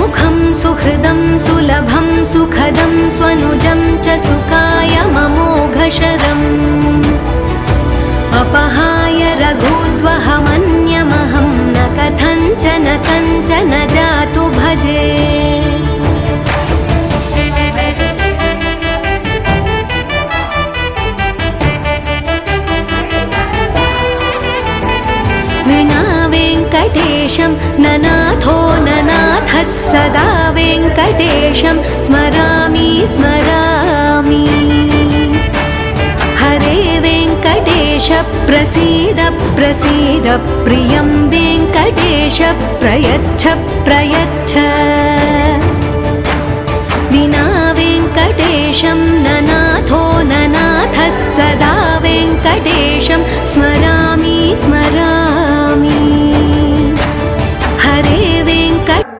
सुमुखं सुहृदं सुलभं सुखदं स्वनुजं च सुखाय ममोघशरम् अपहाय रघुद्वहमन्यमहं न कथञ्चन कञ्चन जातु भजे विना वेङ्कटेशं ननाथो ननाथः सदा वेङ्कटेशं स्मरामि स्मरामि हरे वेङ्कटेश प्रसीद प्रसीद प्रियं वेङ्कटेश प्रयच्छ प्रयच्छ विना वेङ्कटेशं ननाथो ननाथः सदा वेङ्कटेशं स्मरामि